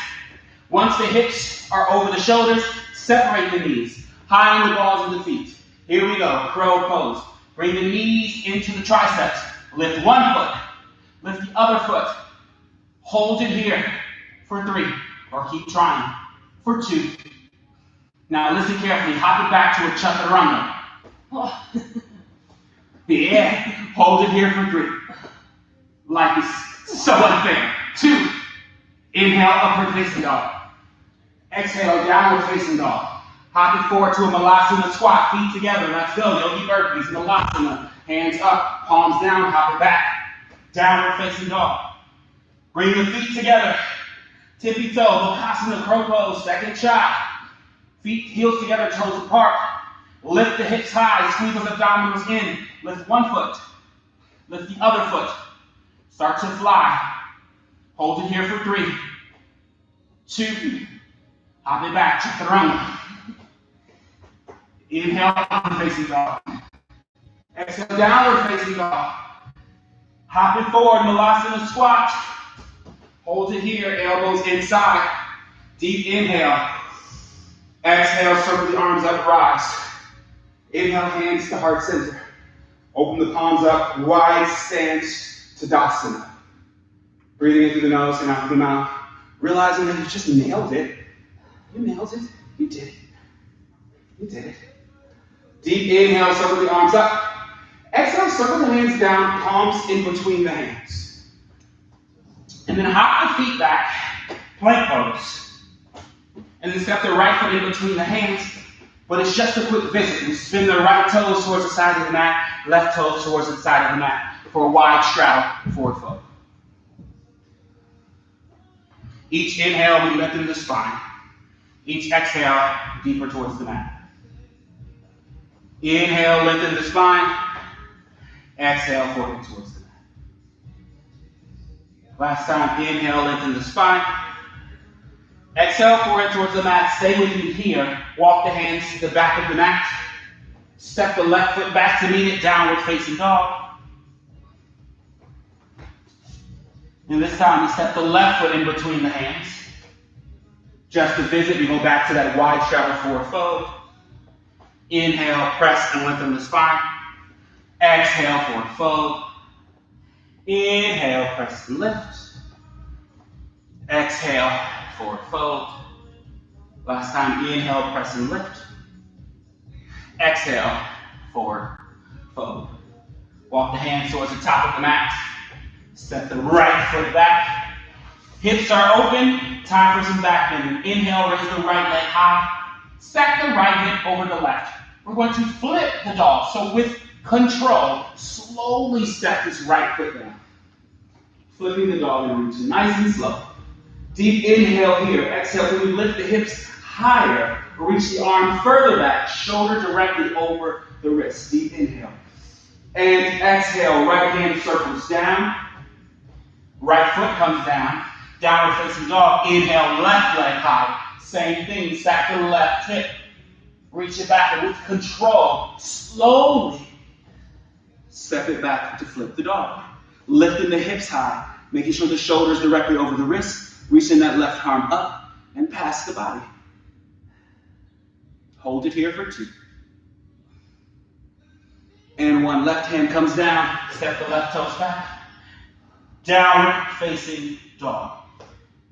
Once the hips are over the shoulders, separate the knees. High on the balls of the feet. Here we go. Crow pose. Bring the knees into the triceps. Lift one foot. Lift the other foot. Hold it here for 3. Or keep trying for 2. Now listen carefully. Hop it back to a chaturanga. Yeah. Hold it here for 3. Life is so unfair. 2. Inhale, upward facing dog. Exhale, downward facing dog. Hop it forward to a Malasana squat. Feet together. Let's go. Yogi burpees. Malasana. Hands up. Palms down. Hop it back. Downward facing dog. Bring the feet together. Tippy toe. Bakasana crow pose. Second shot. Feet, heels together, toes apart. Lift the hips high. Squeeze those abdominals in. Lift one foot. Lift the other foot. Start to fly. Hold it here for 3. 2. Hop it back. Chaturanga. Inhale, upward facing dog. Exhale, downward facing dog. Hop it forward, Malasana squat. Hold it here, elbows inside. Deep inhale. Exhale, circle the arms up, rise. Inhale, hands to heart center. Open the palms up, wide stance, Tadasana. Breathing in through the nose and out through the mouth. Realizing that you just nailed it. You nailed it. You did it. You did it. Deep inhale, circle the arms up. Exhale, circle the hands down, palms in between the hands. And then hop the feet back, plank pose. And then step the right foot in between the hands, but it's just a quick visit. We spin the right toes towards the side of the mat, left toes towards the side of the mat for a wide straddle forward fold. Each inhale, we lengthen the spine. Each exhale, deeper towards the mat. Inhale, lengthen the spine. Exhale, forward towards the mat. Last time, inhale, lengthen the spine. Exhale, forward towards the mat. Stay with me here. Walk the hands to the back of the mat. Step the left foot back to meet it, downward facing dog. And this time, we step the left foot in between the hands. Just a visit, we go back to that wide straddle forward fold. Inhale, press and lengthen the spine. Exhale, forward fold. Inhale, press and lift. Exhale, forward fold. Last time, inhale, press and lift. Exhale, forward fold. Walk the hands towards the top of the mat. Step the right foot back. Hips are open. Time for some back bending. Inhale, raise the right leg high. Stack the right hip over the left. We're going to flip the dog. So with control, slowly step this right foot down. Flipping the dog and reaching nice and slow. Deep inhale here. Exhale, when we lift the hips higher, reach the arm further back, shoulder directly over the wrist. Deep inhale. And exhale, right hand circles down. Right foot comes down. Downward facing dog. Inhale, left leg high. Same thing, stack the left hip. Reach it back, and with control, slowly step it back to flip the dog. Lifting the hips high, making sure the shoulders directly over the wrist, reaching that left arm up and past the body. Hold it here for 2. And 1, left hand comes down, step the left toes back. Downward facing dog.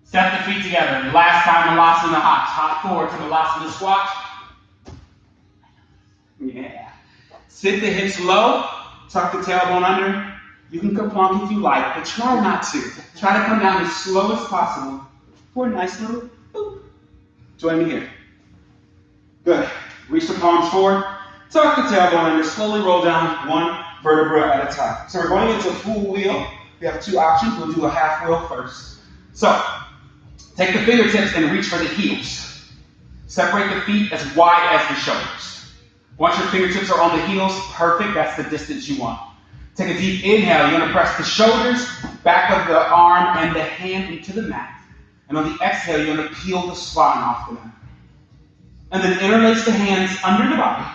Step the feet together. Last time, Malasana hops. Hop forward to Malasana squat. Yeah. Sit the hips low. Tuck the tailbone under. You can kaplank if you like, but try not to. Try to come down as slow as possible for a nice little boop. Join me here. Good. Reach the palms forward. Tuck the tailbone under. Slowly roll down one vertebra at a time. So we're going into a full wheel. We have 2 options. We'll do a half wheel first. So, take the fingertips and reach for the heels. Separate the feet as wide as the shoulders. Once your fingertips are on the heels, perfect. That's the distance you want. Take a deep inhale. You're going to press the shoulders, back of the arm, and the hand into the mat. And on the exhale, you're going to peel the spine off the mat. And then interlace the hands under the body.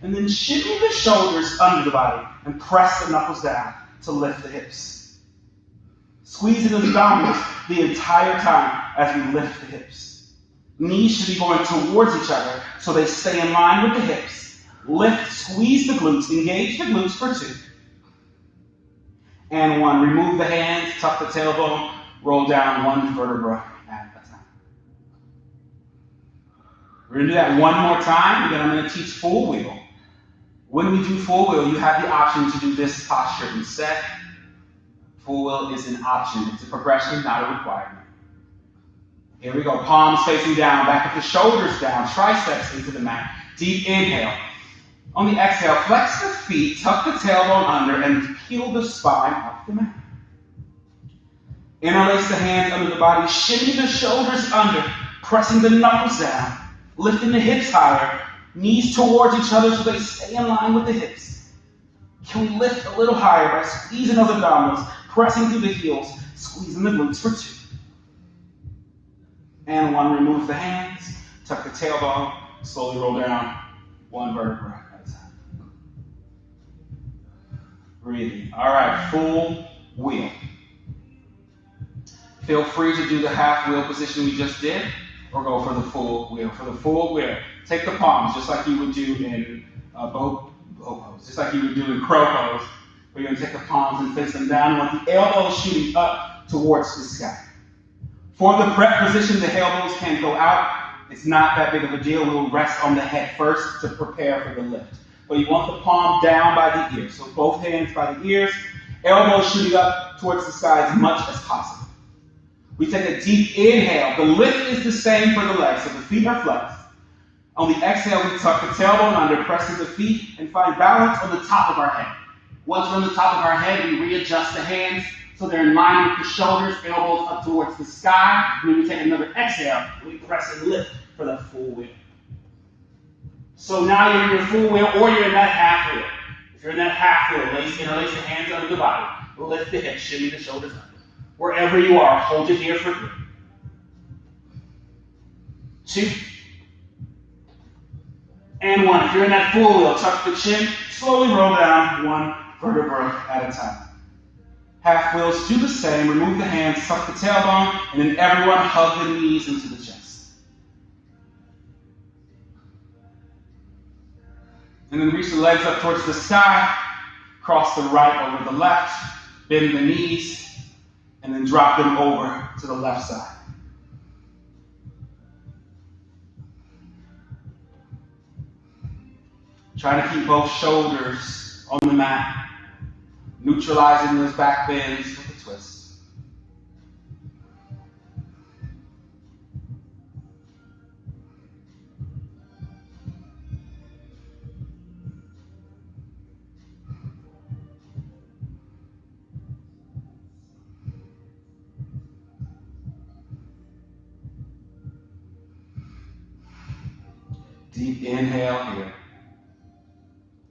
And then shimmy the shoulders under the body and press the knuckles down to lift the hips. Squeezing the abdominals the entire time as we lift the hips. Knees should be going towards each other so they stay in line with the hips. Lift, squeeze the glutes, engage the glutes for 2. And 1. Remove the hands, tuck the tailbone, roll down 1 vertebra at a time. We're going to do that one more time, and then I'm going to teach full wheel. When we do full wheel, you have the option to do this posture instead. Full wheel is an option. It's a progression, not a requirement. Here we go. Palms facing down, back of the shoulders down, triceps into the mat. Deep inhale. On the exhale, flex the feet, tuck the tailbone under, and peel the spine off the mat. Interlace the hands under the body, shimmy the shoulders under, pressing the knuckles down, lifting the hips higher, knees towards each other so they stay in line with the hips. Can we lift a little higher by squeezing those abdominals, pressing through the heels, squeezing the glutes for 2. And 1, remove the hands, tuck the tailbone, slowly roll down 1 vertebra at a time. Breathing. All right, full wheel. Feel free to do the half wheel position we just did, or go for the full wheel. For the full wheel, take the palms just like you would do in bow pose, just like you would do in crow pose. We're going to take the palms and face them down with the elbows shooting up towards the sky. For the prep position, the elbows can go out. It's not that big of a deal. We'll rest on the head first to prepare for the lift. But you want the palm down by the ears. So both hands by the ears, elbows shooting up towards the sky as much as possible. We take a deep inhale. The lift is the same for the legs, so the feet are flexed. On the exhale, we tuck the tailbone under, pressing the feet, and find balance on the top of our head. Once we're on the top of our head, we readjust the hands so they're in line with the shoulders, elbows up towards the sky. And then we take another exhale, and we press and lift for the full wheel. So now you're in your full wheel, or you're in that half wheel. If you're in that half wheel, interlace the hands under the body. Lift the hips, shimmy the shoulders under. Wherever you are, hold it here for 3. 2. And 1. If you're in that full wheel, tuck the chin, slowly roll down 1 vertebra at a time. Half wheels, do the same. Remove the hands, tuck the tailbone, and then everyone hug the knees into the chest. And then reach the legs up towards the sky, cross the right over the left, bend the knees, and then drop them over to the left side. Try to keep both shoulders on the mat, neutralizing those back bends with a twist. Deep inhale here.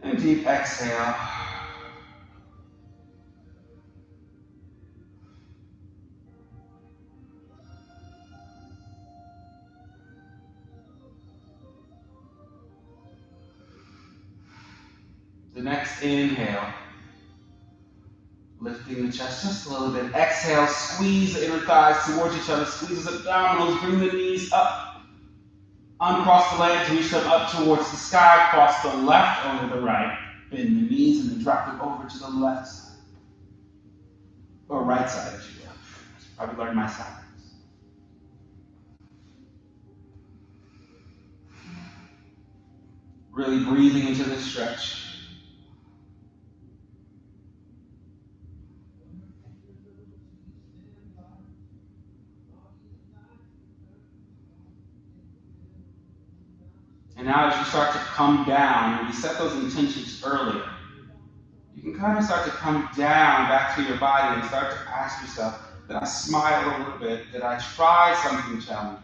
And deep exhale. The next inhale. Lifting the chest just a little bit. Exhale, squeeze the inner thighs towards each other. Squeeze the abdominals, bring the knees up. Uncross the legs, reach them up towards the sky, cross the left over the right, bend the knees, and then drop them over to the left side. Or right side, if you will. Probably learned my sides. Really breathing into this stretch. And now as you start to come down, when you set those intentions earlier, you can kind of start to come down back to your body and start to ask yourself, did I smile a little bit? Did I try something challenging?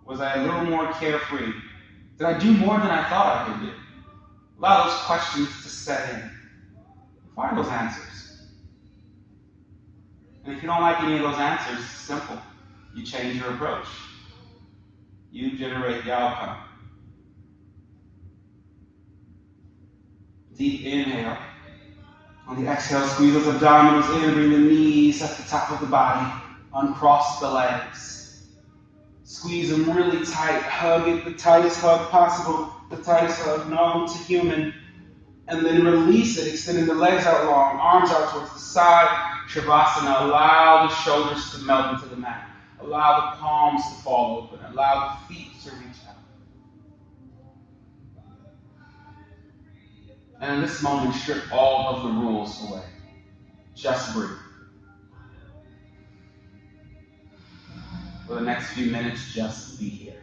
Was I a little more carefree? Did I do more than I thought I could do? Allow those questions to set in. Find those answers. And if you don't like any of those answers, it's simple. You change your approach. You generate the outcome. Deep inhale. On the exhale, squeeze those abdominals in, bring the knees at the top of the body, uncross the legs. Squeeze them really tight, hug it, the tightest hug possible, the tightest hug known to human, and then release it, extending the legs out long, arms out towards the side. Shavasana, allow the shoulders to melt into the mat. Allow the palms to fall open. Allow the feet to reach out. And in this moment, strip all of the rules away. Just breathe. For the next few minutes, just be here.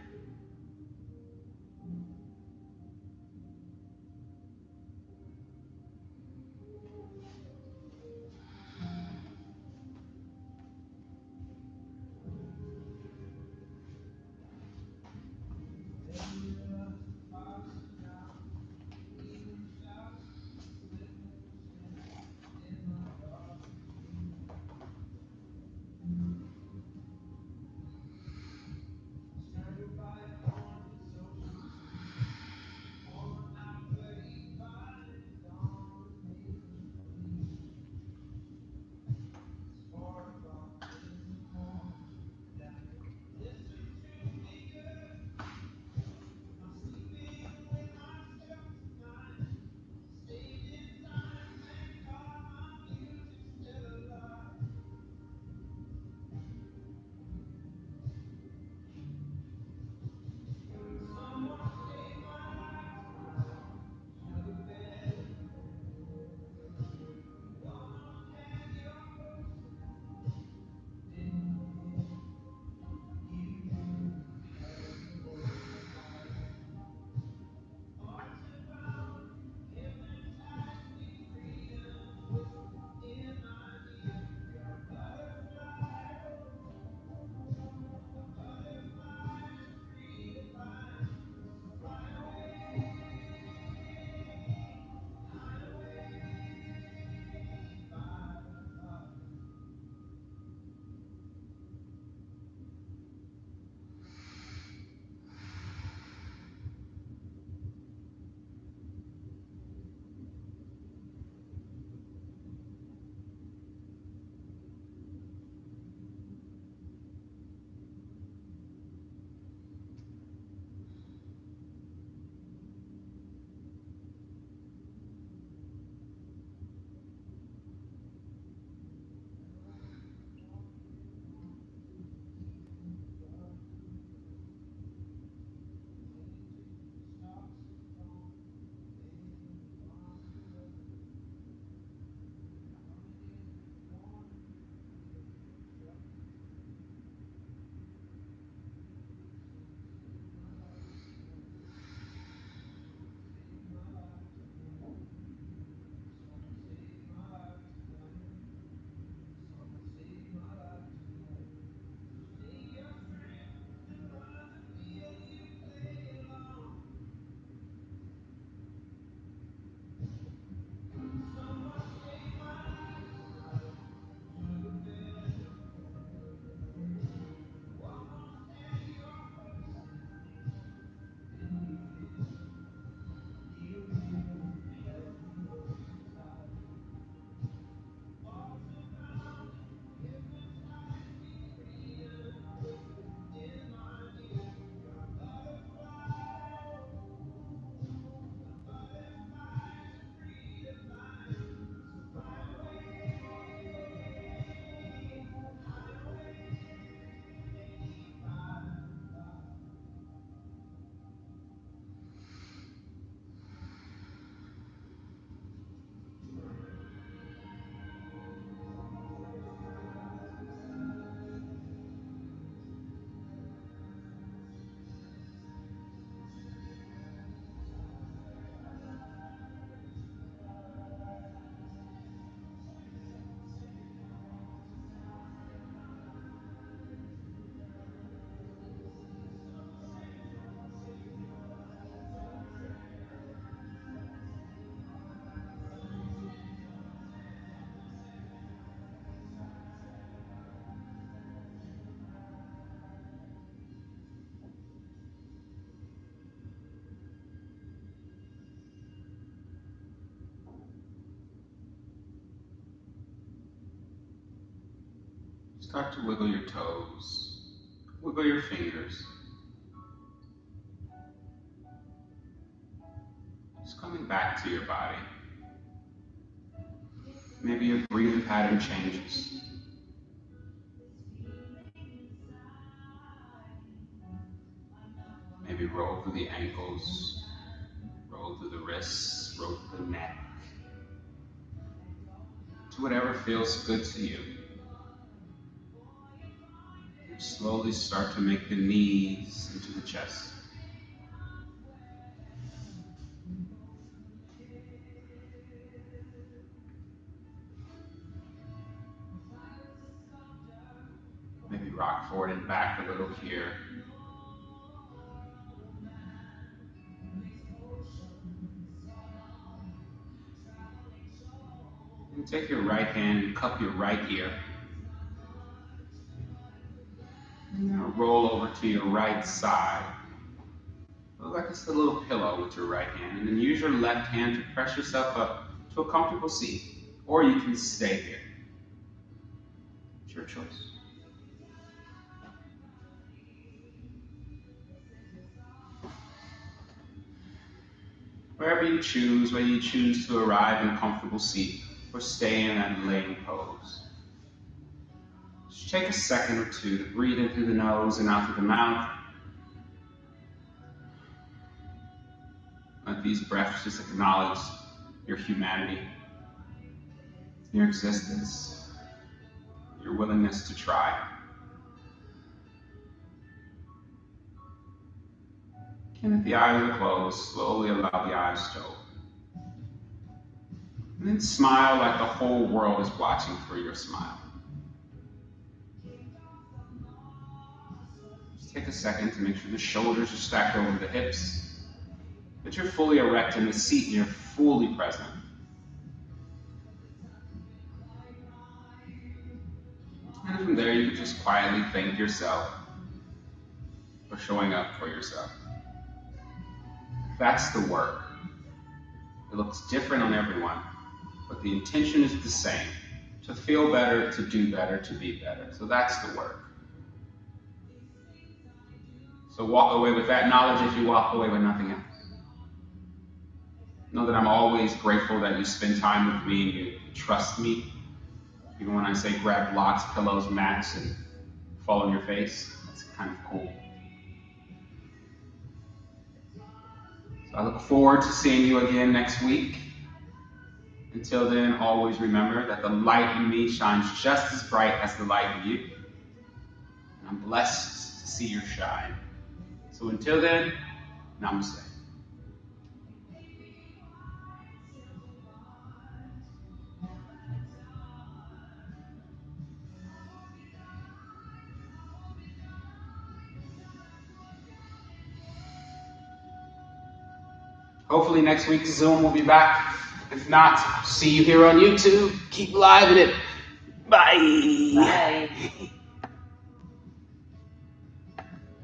Start to wiggle your toes, wiggle your fingers. Just coming back to your body. Maybe your breathing pattern changes. Maybe roll through the ankles, roll through the wrists, roll through the neck. Do whatever feels good to you. And slowly start to make the knees into the chest. Maybe rock forward and back a little here. And take your right hand and cup your right ear. And now roll over to your right side. Look like it's a little pillow with your right hand. And then use your left hand to press yourself up to a comfortable seat. Or you can stay here. It's your choice. Wherever you choose, whether you choose to arrive in a comfortable seat or stay in that laying pose. Just take a second or two to breathe in through the nose and out through the mouth. Let these breaths just acknowledge your humanity, your existence, your willingness to try. And if the eyes are closed, slowly allow the eyes to open. And then smile like the whole world is watching for your smile. Just take a second to make sure the shoulders are stacked over the hips, that you're fully erect in the seat and you're fully present. And from there, you can just quietly thank yourself for showing up for yourself. That's the work. It looks different on everyone, but the intention is the same. To feel better, to do better, to be better. So that's the work. So walk away with that knowledge if you walk away with nothing else. Know that I'm always grateful that you spend time with me and you trust me. Even when I say grab blocks, pillows, mats, and fall on your face, that's kind of cool. So I look forward to seeing you again next week. Until then, always remember that the light in me shines just as bright as the light in you. And I'm blessed to see your shine. So until then, namaste. Hopefully next week's Zoom will be back. If not, see you here on YouTube. Keep live in it. Bye. Bye.